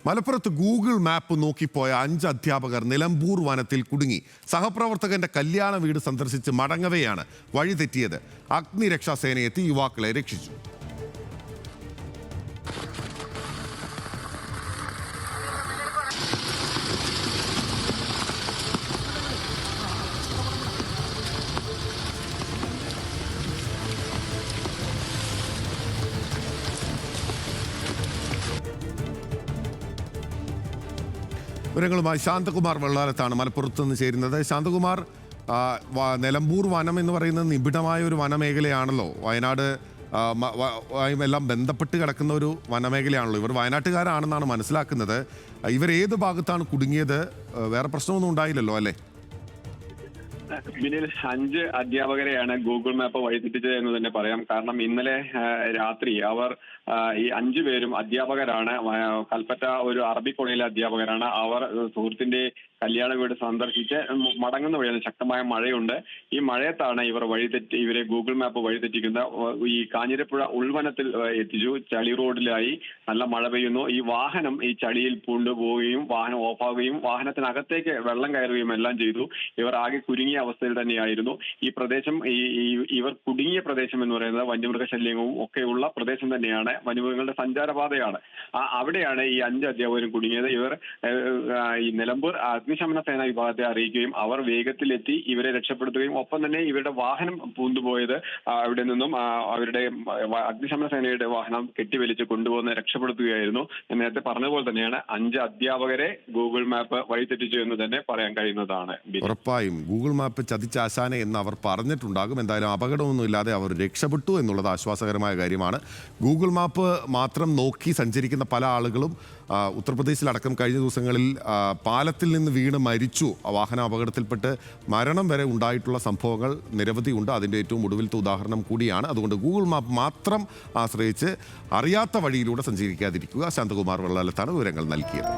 മലപ്പുറത്ത് Google map നോക്കിപ്പോയ 5 അധ്യാപകർ നിലമ്പൂർ വനത്തിൽ കുടുങ്ങി. സഹപ്രവർത്തകന്റെ കല്യാണ വീട് സന്ദർശിച്ച് മടങ്ങവെയാണ് വഴി തെറ്റിയത്. അഗ്നിരക്ഷാസേനയെത്തി യുവാക്കളെ രക്ഷിച്ചു. വിവരങ്ങളുമായി ശാന്തകുമാർ വെള്ളാലത്താണ് മലപ്പുറത്ത് നിന്ന് ചേരുന്നത്. ശാന്തകുമാർ, നിലമ്പൂർ വനം എന്ന് പറയുന്നത് നിബിഡമായ ഒരു വനമേഖലയാണല്ലോ. വയനാട് എല്ലാം ബന്ധപ്പെട്ട് കിടക്കുന്ന ഒരു വനമേഖലയാണല്ലോ. ഇവർ വയനാട്ടുകാരാണെന്നാണ് മനസ്സിലാക്കുന്നത്. ഇവർ ഏത് ഭാഗത്താണ് കുടുങ്ങിയത്? വേറെ പ്രശ്നമൊന്നും ഉണ്ടായില്ലല്ലോ അല്ലേ? ബിനിൽ, 5 അധ്യാപകരെയാണ് ഗൂഗിൾ മാപ്പ് വഴിതെറ്റിച്ചത് എന്ന് തന്നെ പറയാം. കാരണം ഇന്നലെ രാത്രി അവർ ഈ 5 പേരും അധ്യാപകരാണ്. കൽപ്പറ്റ ഒരു അറബി കോളേജിലെ അധ്യാപകരാണ്. അവർ സുഹൃത്തിന്റെ കല്യാണ വീട് സന്ദർശിച്ച് മടങ്ങുന്ന വഴിയാണ്. ശക്തമായ മഴയുണ്ട്. ഈ മഴയത്താണ് ഇവരെ ഗൂഗിൾ മാപ്പ് വഴിതെറ്റിക്കുന്ന ഈ കാഞ്ഞിരപ്പുഴ ഉൾവനത്തിൽ എത്തിച്ചു. ചളി റോഡിലായി നല്ല മഴ പെയ്യുന്നു. ഈ വാഹനം ഈ ചളിയിൽ പൂണ്ടുപോവുകയും വാഹനം ഓഫാവുകയും വാഹനത്തിനകത്തേക്ക് വെള്ളം കയറുകയും എല്ലാം ചെയ്തു. ഇവർ ആകെ കുരുങ്ങിയ അവസ്ഥയിൽ തന്നെയായിരുന്നു. ഈ പ്രദേശം ഇവർ കുടുങ്ങിയ പ്രദേശം എന്ന് പറയുന്നത് വന്യമൃഗശല്യവും ഒക്കെയുള്ള പ്രദേശം തന്നെയാണ്. വന്യമൃഗങ്ങളുടെ സഞ്ചാരപാതയാണ്. അവിടെയാണ് ഈ 5 അധ്യാപകരും കുടുങ്ങിയത്. ഇവർ ഈ നിലമ്പൂർ അഗ്നിശമന സേന വിഭാഗത്തെ അറിയിക്കുകയും അവർ വേഗത്തിലെത്തി ഇവരെ രക്ഷപ്പെടുത്തുകയും ഒപ്പം തന്നെ ഇവരുടെ വാഹനം പൂണ്ടുപോയത് അവിടെ നിന്നും അവരുടെ അഗ്നിശമന സേനയുടെ വാഹനം കെട്ടിവലിച്ച് കൊണ്ടുപോകുന്ന രക്ഷപ്പെടുത്തുകയായിരുന്നു. നേരത്തെ പറഞ്ഞതുപോലെ തന്നെയാണ് 5 അധ്യാപകരെ ഗൂഗിൾ മാപ്പ് വഴിതെറ്റിച്ചു എന്ന് തന്നെ പറയാൻ കഴിയുന്നതാണ്. ഉറപ്പായും ഗൂഗിൾ മാപ്പ് ചതിച്ചാശാനെ എന്ന് അവർ പറഞ്ഞിട്ടുണ്ടാകും. എന്തായാലും അപകടമൊന്നുമില്ലാതെ അവർ രക്ഷപ്പെട്ടു എന്നുള്ളത് ആശ്വാസകരമായ കാര്യമാണ്. ഗൂഗിൾ മാപ്പ് മാത്രം നോക്കി സഞ്ചരിക്കുന്ന പല ആളുകളും ഉത്തർപ്രദേശിലടക്കം കഴിഞ്ഞ ദിവസങ്ങളിൽ പാലത്തിൽ നിന്ന് വീണ് മരിച്ചു. വാഹന അപകടത്തിൽപ്പെട്ട് മരണം വരെ ഉണ്ടായിട്ടുള്ള സംഭവങ്ങൾ നിരവധിയുണ്ട്. അതിൻ്റെ ഏറ്റവും ഒടുവിലത്തെ ഉദാഹരണം കൂടിയാണ്. അതുകൊണ്ട് ഗൂഗിൾ മാപ്പ് മാത്രം ആശ്രയിച്ച് അറിയാത്ത വഴിയിലൂടെ സഞ്ചരിക്കാതിരിക്കുക. ശാന്തകുമാർ വെള്ളാലത്താണ് വിവരങ്ങൾ നൽകിയത്.